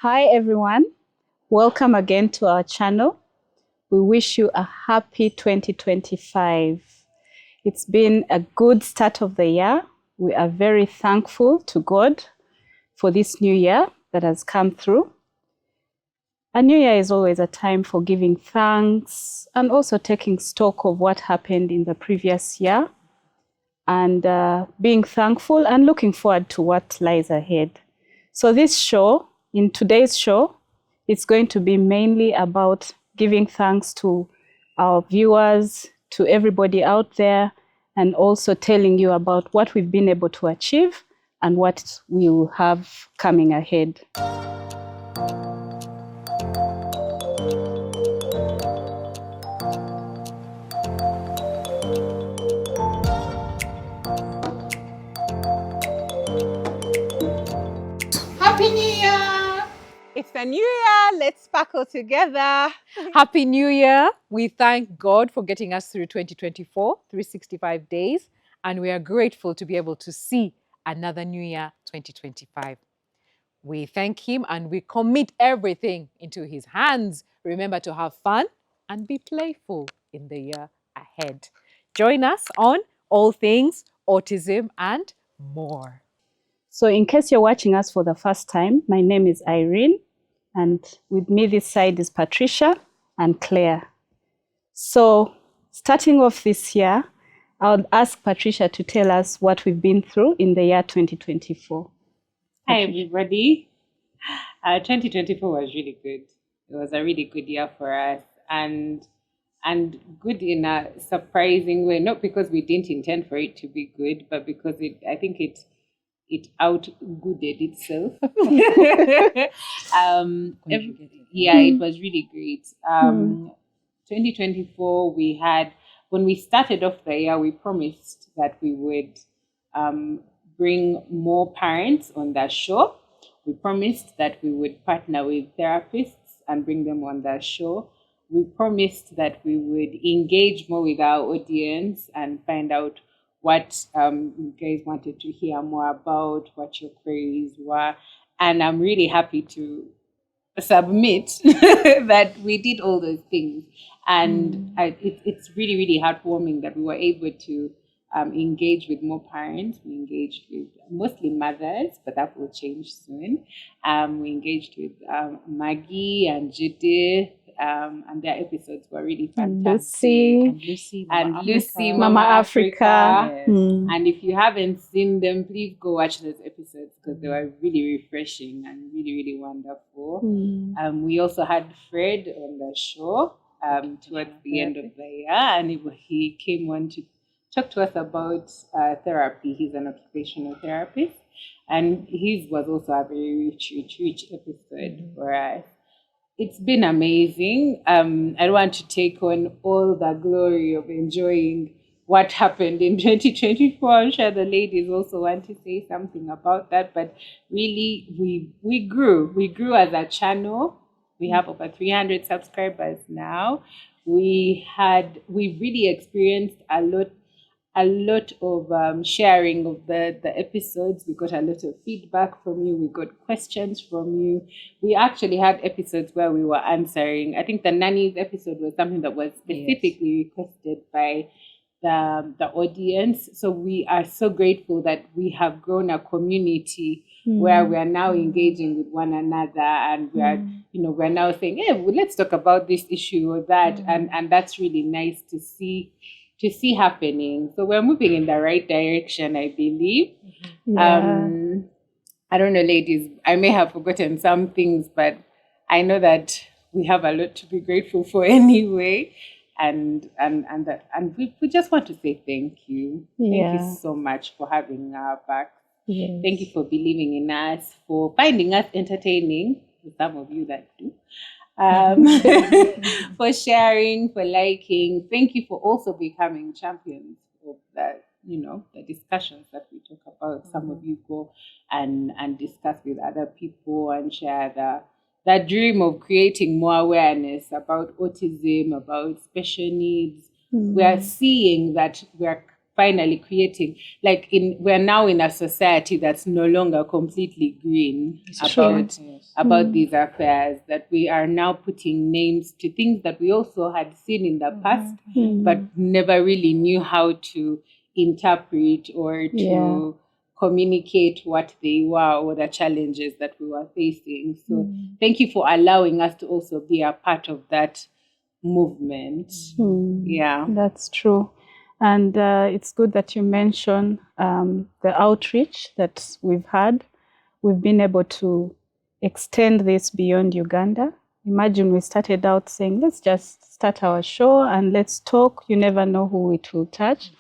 Hi everyone, welcome again to our channel. We wish you a happy 2025. It's been a good start of the year. We are very thankful to God for this new year that has come through. A new year is always a time for giving thanks and also taking stock of what happened in the previous year and being thankful and looking forward to what lies ahead. So in today's show, it's going to be mainly about giving thanks to our viewers, to everybody out there, and also telling you about what we've been able to achieve and what we will have coming ahead. Happy New Year! It's a new year. Let's sparkle together. Happy New Year. We thank God for getting us through 2024, 365 days, and we are grateful to be able to see another new year, 2025. We thank Him and we commit everything into His hands. Remember to have fun and be playful in the year ahead. Join us on All Things Autism and More. So in case you're watching us for the first time, my name is Irene, and with me this side is Patricia and Claire. So starting off this year, I would ask Patricia to tell us what we've been through in the year 2024. Hi, everybody. 2024 was really good. It was a really good year for us, and good in a surprising way. Not because we didn't intend for it to be good, but because I think it outgooded itself. It was really great. 2024, when we started off the year, we promised that we would bring more parents on the show. We promised that we would partner with therapists and bring them on the show. We promised that we would engage more with our audience and find out what you guys wanted to hear more about, what your queries were. And I'm really happy to submit that we did all those things. And it's really, really heartwarming that we were able to engage with more parents. We engaged with mostly mothers, but that will change soon. We engaged with Maggie and Judith, and their episodes were really fantastic. Lucy, Mama Africa. Yes. And if you haven't seen them, please go watch those episodes because they were really refreshing and really, really wonderful. We also had Fred on the show towards the end of the year, and he came on to talk to us about therapy. He's an occupational therapist, and his was also a very rich episode for us. It's been amazing. I don't want to take on all the glory of enjoying what happened in 2024. I'm sure the ladies also want to say something about that. But really, we grew. We grew as a channel. We have over 300 subscribers now. We really experienced a lot of sharing of the episodes. We got a lot of feedback from you. We got questions from you. We actually had episodes where we were answering. I think the nannies episode was something that was specifically requested by the audience. So we are so grateful that we have grown a community where we are now engaging with one another, and we're now saying, hey, well, let's talk about this issue or that, and that's really nice to see happening. So we're moving in the right direction, I believe. I don't know, ladies, I may have forgotten some things, but I know that we have a lot to be grateful for anyway. And we just want to say thank you. Thank you so much for having our back. Yes. Thank you for believing in us, for finding us entertaining, for some of you that do. For sharing, for liking. Thank you for also becoming champions of the discussions that we talk about. Some of you go and discuss with other people and share the dream of creating more awareness about autism, about special needs. We are seeing that we are finally creating, like we're now in a society that's no longer completely green about these affairs, that we are now putting names to things that we also had seen in the past, but never really knew how to interpret or to communicate what they were or the challenges that we were facing. So thank you for allowing us to also be a part of that movement. Yeah, that's true. And it's good that you mention the outreach that we've had. We've been able to extend this beyond Uganda. Imagine we started out saying, let's just start our show and let's talk. You never know who it will touch.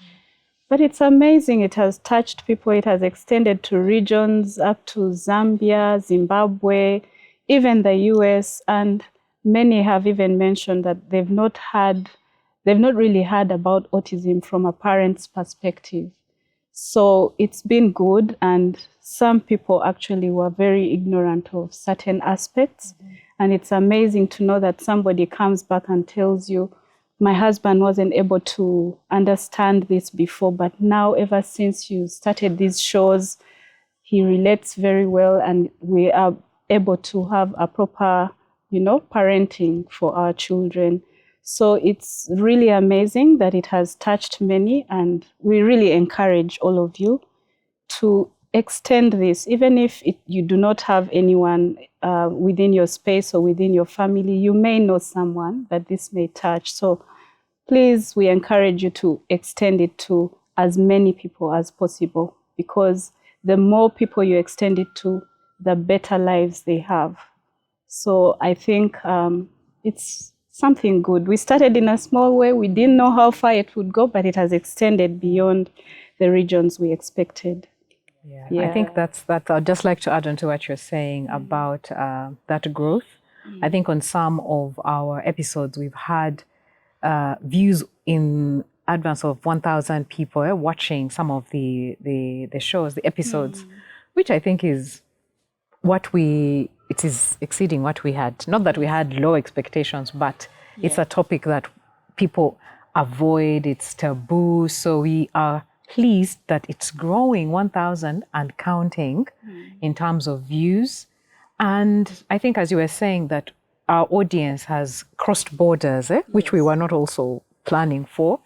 But it's amazing. It has touched people. It has extended to regions up to Zambia, Zimbabwe, even the US. And many have even mentioned that they've not really heard about autism from a parent's perspective. So it's been good. And some people actually were very ignorant of certain aspects. And it's amazing to know that somebody comes back and tells you, my husband wasn't able to understand this before, but now ever since you started these shows, he relates very well, and we are able to have a proper, parenting for our children. So it's really amazing that it has touched many, and we really encourage all of you to extend this. Even if you do not have anyone within your space or within your family, you may know someone that this may touch. So please, we encourage you to extend it to as many people as possible, because the more people you extend it to, the better lives they have. So I think it's something good. We started in a small way. We didn't know how far it would go, but it has extended beyond the regions we expected. Yeah. I think that's I'd just like to add on to what you're saying about that growth. I think on some of our episodes, we've had views in advance of 1,000 people watching some of the shows, the episodes, which I think is it is exceeding what we had. Not that we had low expectations, but it's a topic that people avoid, it's taboo. So we are pleased that it's growing 1,000 and counting in terms of views. And I think, as you were saying, that our audience has crossed borders, which we were not also planning for,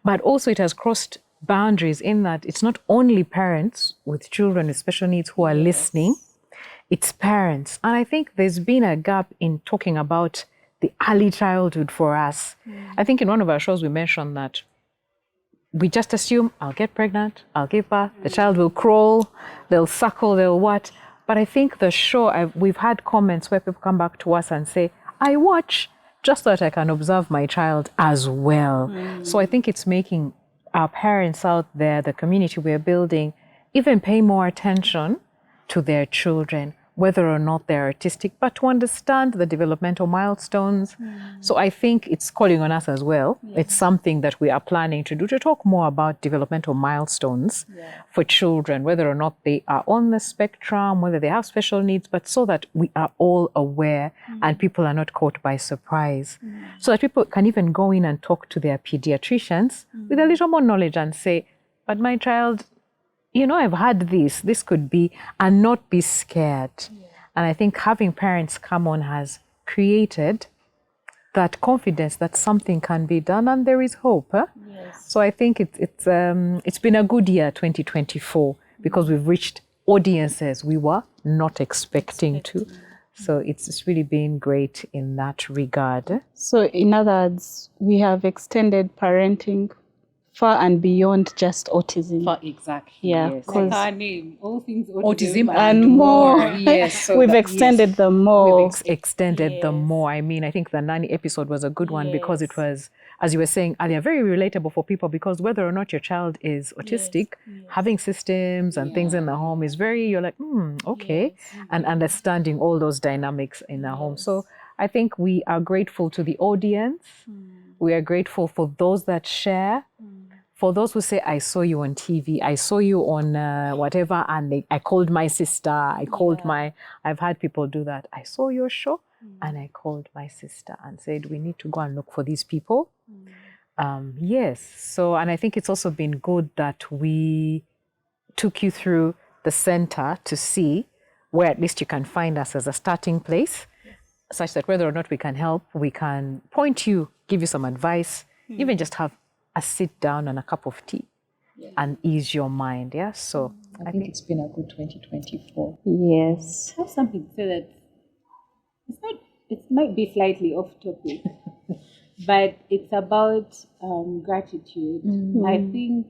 but also it has crossed boundaries in that it's not only parents with children with special needs who are listening, it's parents. And I think there's been a gap in talking about the early childhood for us. I think in one of our shows we mentioned that we just assume I'll get pregnant, I'll give birth, the child will crawl, they'll suckle, they'll what. But I think the show, we've had comments where people come back to us and say, I watch just so that I can observe my child as well. So I think it's making our parents out there, the community we're building, even pay more attention to their children, whether or not they're artistic, but to understand the developmental milestones. So I think it's calling on us as well. It's something that we are planning to do, to talk more about developmental milestones for children, whether or not they are on the spectrum, whether they have special needs, but so that we are all aware and people are not caught by surprise. So that people can even go in and talk to their pediatricians with a little more knowledge and say, but my child, I've had this could be, and not be scared. And I think having parents come on has created that confidence that something can be done and there is hope. So I think it's been a good year, 2024, because we've reached audiences we were not expecting to. So it's really been great in that regard. So in other words, we have extended parenting far and beyond just autism. Exactly. Yeah, yes. Like our name, all things Autism and more. Yes. So we've extended the more. We've extended the more. I mean, I think the nanny episode was a good one because it was, as you were saying earlier, very relatable for people, because whether or not your child is autistic, having systems and things in the home is you're like, okay, and understanding all those dynamics in the home. So I think we are grateful to the audience. We are grateful for those that share. For those who say, I saw you on TV, I saw you on whatever, and I called my sister, I've had people do that. I saw your show and I called my sister and said, we need to go and look for these people. Yes. So, and I think it's also been good that we took you through the center to see where at least you can find us as a starting place, such that whether or not we can help, we can point you, give you some advice, even just have a sit down and a cup of tea and ease your mind. Yeah. So I think it's been a good 2024. Yes. I have something to say that it might be slightly off topic, but it's about gratitude. I think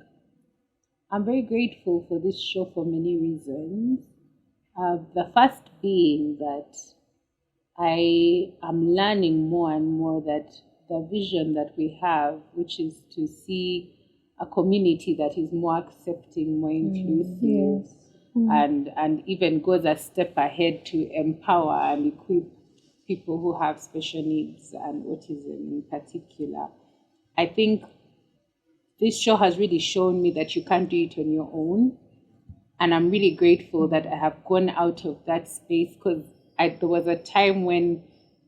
I'm very grateful for this show for many reasons. The first being that I am learning more and more that the vision that we have, which is to see a community that is more accepting, more inclusive, and even goes a step ahead to empower and equip people who have special needs and autism in particular. I think this show has really shown me that you can't do it on your own. And I'm really grateful that I have gone out of that space, because there was a time when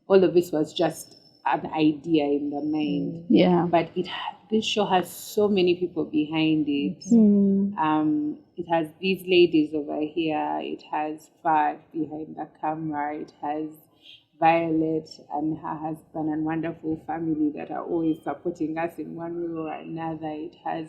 all of this was just an idea in the mind. Yeah. But this show has so many people behind it. It has these ladies over here. It has Fad behind the camera. It has Violet and her husband and wonderful family that are always supporting us in one way or another. It has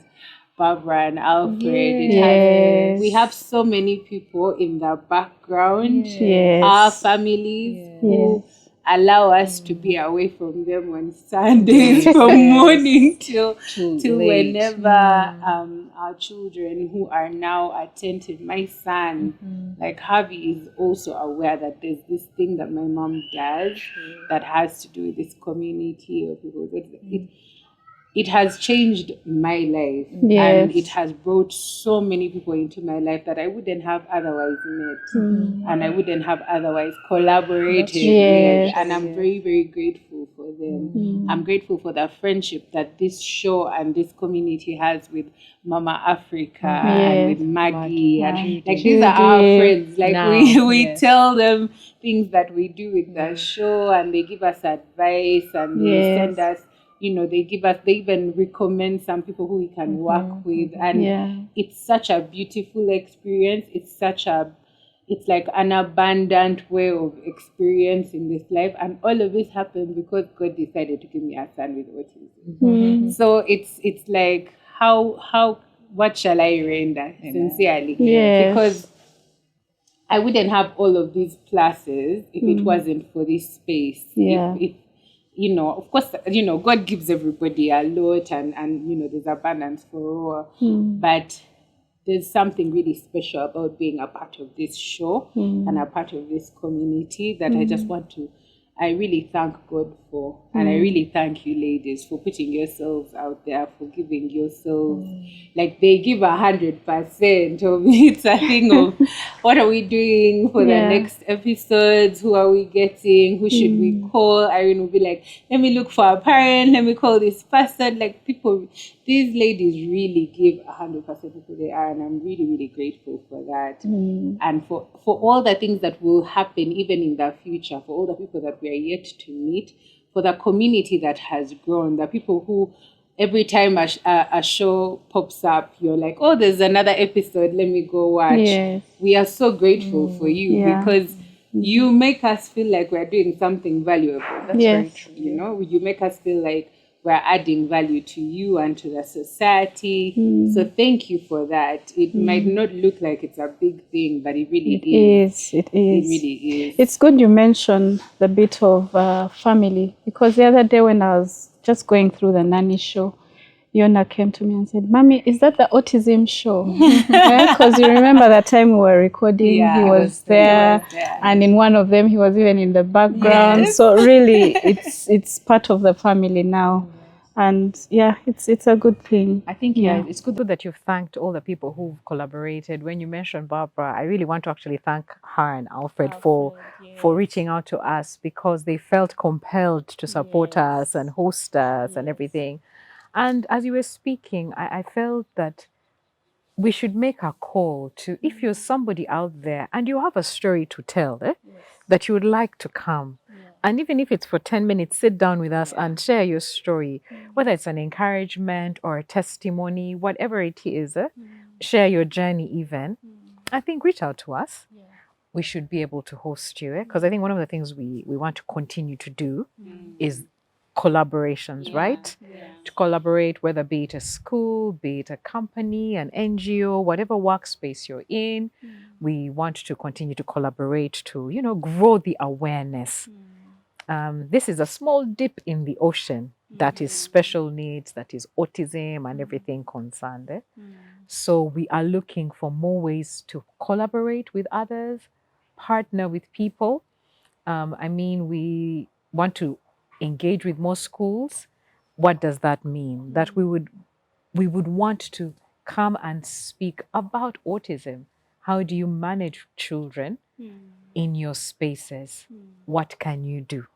Barbara and Alfred. Yes. We have so many people in the background, Yes. our families who allow us to be away from them on Sundays from morning till whenever our children who are now attentive. My son, like Harvey, is also aware that there's this thing that my mom does that has to do with this community of people. It has changed my life, and it has brought so many people into my life that I wouldn't have otherwise met, and I wouldn't have otherwise collaborated with. And I'm very, very grateful for them. I'm grateful for the friendship that this show and this community has with Mama Africa and with Maggie, and like these are our friends. Like we tell them things that we do with the show, and they give us advice, and they send us. They even recommend some people who we can work with. And it's such a beautiful experience. It's like an abundant way of experiencing this life. And all of this happened because God decided to give me a son with autism. So it's like, what shall I render sincerely? Because I wouldn't have all of these classes if it wasn't for this space. If of course, God gives everybody a lot, and there's abundance for all. But there's something really special about being a part of this show and a part of this community that I really thank God for. And I really thank you ladies for putting yourselves out there, for giving yourselves, like they give 100% of it's a thing of what are we doing for the next episodes? Who are we getting? Who should we call? Irene will be like, let me look for a parent, let me call this person. Like these ladies really give 100% of who they are, and I'm really, really grateful for that. And for all the things that will happen even in the future, for all the people that we are yet to meet, for the community that has grown, the people who every time a show pops up, you're like, oh, there's another episode, let me go watch. We are so grateful for you because you make us feel like we're doing something valuable. That's very true. You make us feel like we're adding value to you and to the society. So thank you for that. It might not look like it's a big thing, but it really is. It is. It really is. It's good you mentioned the bit of family, because the other day when I was just going through the nanny show, Yona came to me and said, Mommy, is that the autism show? Because you remember that time we were recording, he was there, and in one of them he was even in the background. So really it's part of the family now. And it's a good thing. I think it's good that you've thanked all the people who've collaborated. When you mentioned Barbara, I really want to actually thank her and Alfred for reaching out to us, because they felt compelled to support us and host us and everything. And as you were speaking, I felt that we should make a call to, if you're somebody out there and you have a story to tell, that you would like to come And even if it's for 10 minutes, sit down with us and share your story, whether it's an encouragement or a testimony, whatever it is, share your journey even. I think reach out to us. We should be able to host you, because I think one of the things we want to continue to do is collaborations, right? To collaborate, whether be it a school, be it a company, an NGO, whatever workspace you're in, we want to continue to collaborate to, grow the awareness. This is a small dip in the ocean that is special needs, that is autism and everything concerned. So we are looking for more ways to collaborate with others, partner with people. We want to engage with more schools. What does that mean? That we would want to come and speak about autism. How do you manage children in your spaces? What can you do?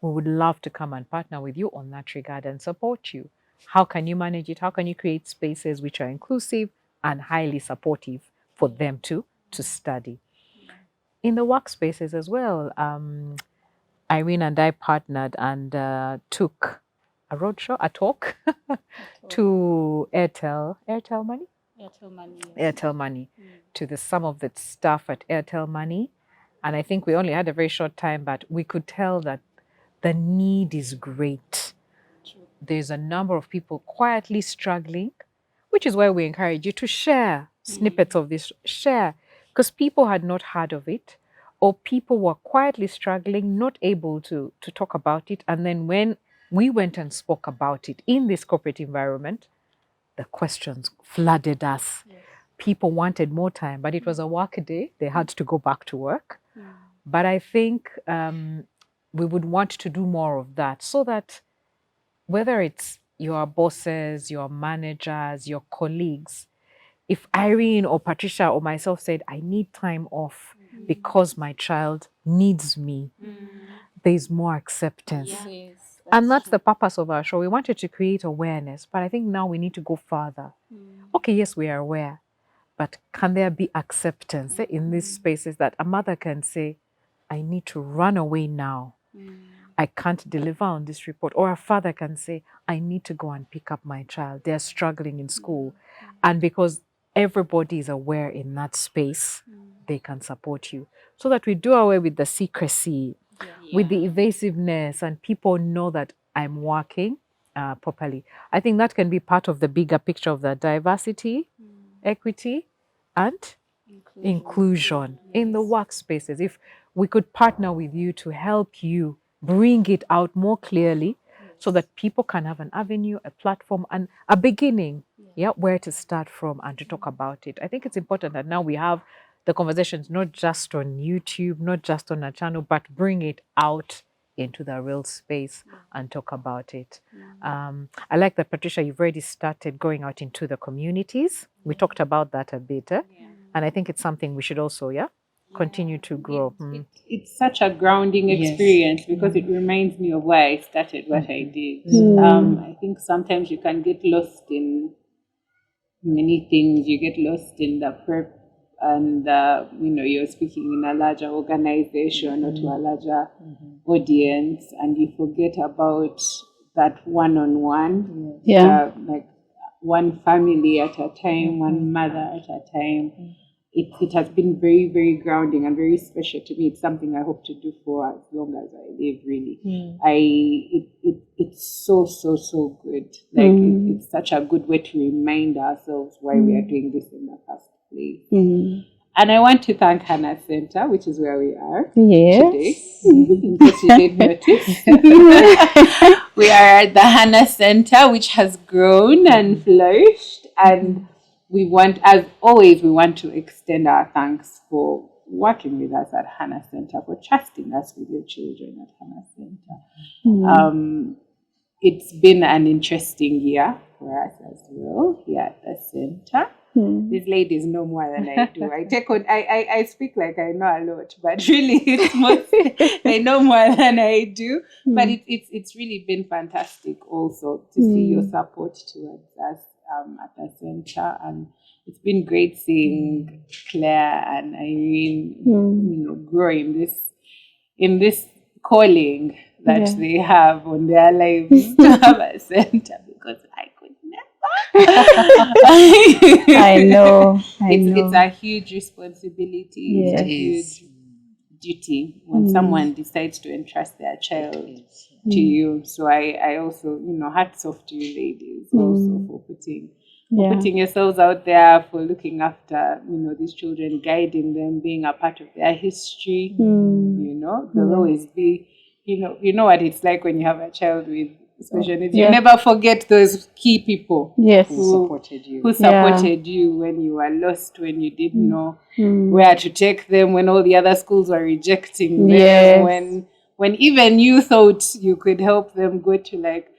We would love to come and partner with you on that regard and support you. How can you manage it? How can you create spaces which are inclusive and highly supportive for them to study? In the workspaces as well, Irene and I partnered and took a talk to Airtel Money? Airtel Money, to some of the staff at Airtel Money. And I think we only had a very short time, but we could tell that the need is great. There's a number of people quietly struggling, which is why we encourage you to share snippets of this, share, because people had not heard of it, or people were quietly struggling, not able to talk about it. And then when we went and spoke about it in this corporate environment, the questions flooded us. People wanted more time, but it was a work day. They had to go back to work. But I think we would want to do more of that, so that whether it's your bosses, your managers, your colleagues, if Irene or Patricia or myself said, I need time off because my child needs me, there's more acceptance. And that's the purpose of our show. We wanted to create awareness, but I think now we need to go further. Okay, yes, we are aware, but can there be acceptance in these spaces that a mother can say, I need to run away now. I can't deliver on this report. Or a father can say, I need to go and pick up my child. They're struggling in school. And because everybody is aware in that space, they can support you. So that we do away with the secrecy, with the evasiveness, and people know that I'm working properly. I think that can be part of the bigger picture of the diversity, equity, and inclusion in the workspaces. If we could partner with you to help you bring it out more clearly, so that people can have an avenue, a platform, and a beginning, where to start from and to talk about it. I think it's important that now we have the conversations not just on YouTube, not just on a channel, but bring it out into the real space and talk about it. I like that, Patricia, you've already started going out into the communities. We talked about that a bit. And I think it's something we should also, continue to grow. It's such a grounding experience, because it reminds me of why I started what I did. I think sometimes you can get lost in many things. You get lost in the prep, and you're speaking in a larger organization or to a larger audience, and you forget about that one-on-one, like one family at a time, one mother at a time. It has been very, very grounding and very special to me. It's something I hope to do for as long as I live, really. It's so, so, so good. Like, it's such a good way to remind ourselves why we are doing this in the first place. And I want to thank Hannah Center, which is where we are today. In case you didn't notice. We are at the Hannah Center, which has grown and flourished. And we want, as always, we want to extend our thanks for working with us at Hannah Center, for trusting us with your children at Hannah Center. It's been an interesting year for us as well here at the center. These ladies know more than I do. I speak like I know a lot, but really it's mostly I know more than I do. But it's really been fantastic also to see your support towards us at the center, and it's been great seeing Claire and Irene, grow in this calling that Yeah. they have on their lives to have a center, because I could never. I know. It's a huge responsibility. It's a Yes. huge duty when someone decides to entrust their child to you. So I also, hats off to you ladies also for putting yourselves out there, for looking after, these children, guiding them, being a part of their history. There'll always be, you know what it's like when you have a child with special needs. You never forget those key people Yes. who supported you when you were lost, when you didn't know where to take them, when all the other schools were rejecting them, when even you thought you could help them go to like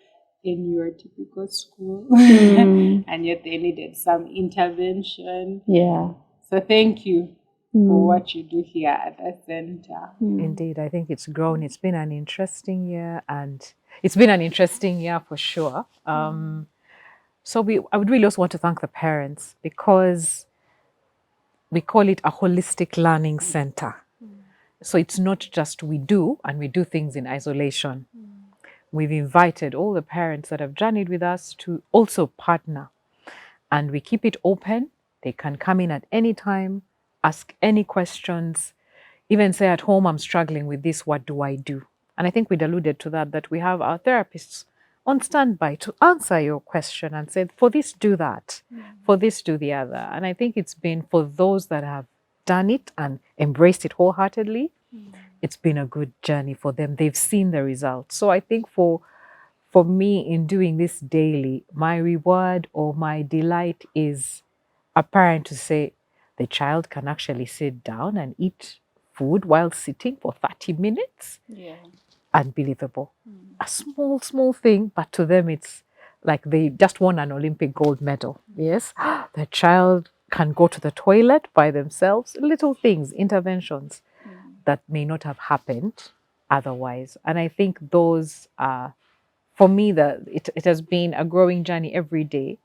in your typical school and yet they needed some intervention. Yeah. So thank you for what you do here at the center. Indeed, I think it's grown. It's been an interesting year, and it's been an interesting year for sure. So I would really also want to thank the parents, because we call it a holistic learning center. So it's not just we do things in isolation. We've invited all the parents that have journeyed with us to also partner, and we keep it open. They can come in at any time, ask any questions, even say at home, I'm struggling with this, what do I do? And I think we'd alluded to that we have our therapists on standby to answer your question and say, for this, do that, for this, do the other. And I think it's been, for those that have done it and embraced it wholeheartedly, it's been a good journey for them. They've seen the results. So I think for me, in doing this daily, my reward or my delight is a parent to say the child can actually sit down and eat food while sitting for 30 minutes. Yeah. Unbelievable. A small thing, but to them it's like they just won an Olympic gold medal. Yes. The child can go to the toilet by themselves. Little things, interventions that may not have happened otherwise. And I think those are, for me, it has been a growing journey every day.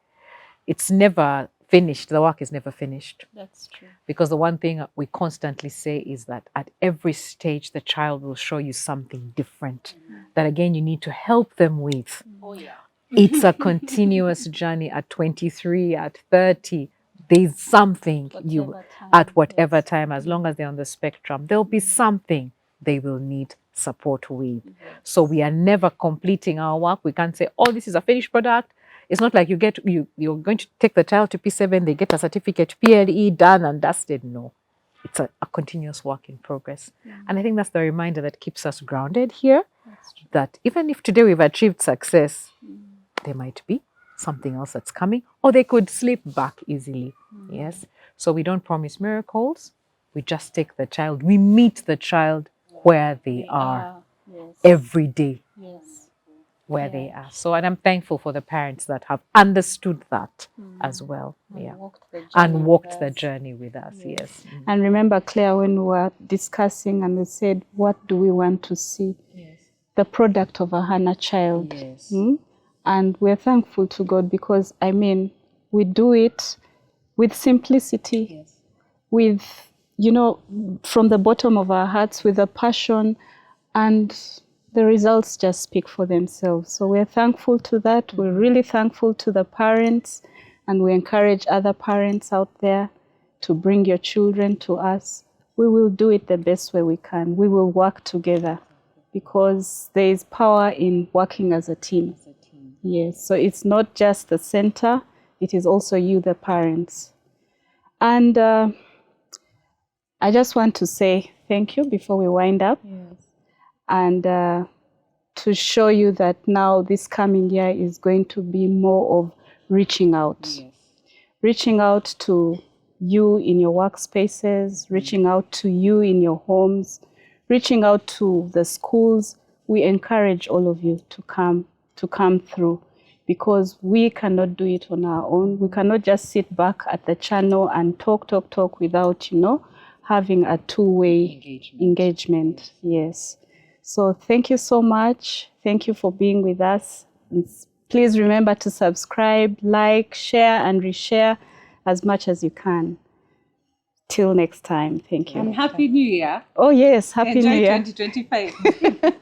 It's never finished. The work is never finished. That's true. Because the one thing we constantly say is that at every stage, the child will show you something different that, again, you need to help them with. Oh, yeah. It's a continuous journey at 23, at 30. There's something at whatever time, as long as they're on the spectrum, there'll be something they will need support with. So we are never completing our work. We can't say, oh, this is a finished product. It's not like you're going to take the child to P7, they get a certificate, PLE, done and dusted. No, it's a continuous work in progress. And I think that's the reminder that keeps us grounded here, that even if today we've achieved success, there might be something else that's coming, or they could slip back easily. Yes. So we don't promise miracles. We just take the child. We meet the child where they are every day. Yes. Where they are. So, and I'm thankful for the parents that have understood that as well. And walked the journey with us. Yes. And remember, Claire, when we were discussing and we said, what do we want to see? Yes. The product of a Hannah child. Yes. And we're thankful to God because, I mean, we do it with simplicity, Yes. with, from the bottom of our hearts, with a passion, and the results just speak for themselves. So we're thankful to that. We're really thankful to the parents, and we encourage other parents out there to bring your children to us. We will do it the best way we can. We will work together because there is power in working as a team. Yes, so it's not just the center, it is also you, the parents. And I just want to say thank you before we wind up. Yes. And to show you that now this coming year is going to be more of reaching out. Yes. Reaching out to you in your workspaces, reaching out to you in your homes, reaching out to the schools. We encourage all of you to come through, because we cannot do it on our own. We cannot just sit back at the channel and talk without, having a two-way engagement. Yes. So thank you so much. Thank you for being with us. And please remember to subscribe, like, share, and reshare as much as you can. Till next time. Thank you. And Happy New Year. Oh, yes. Happy Enjoy New Year. 2025.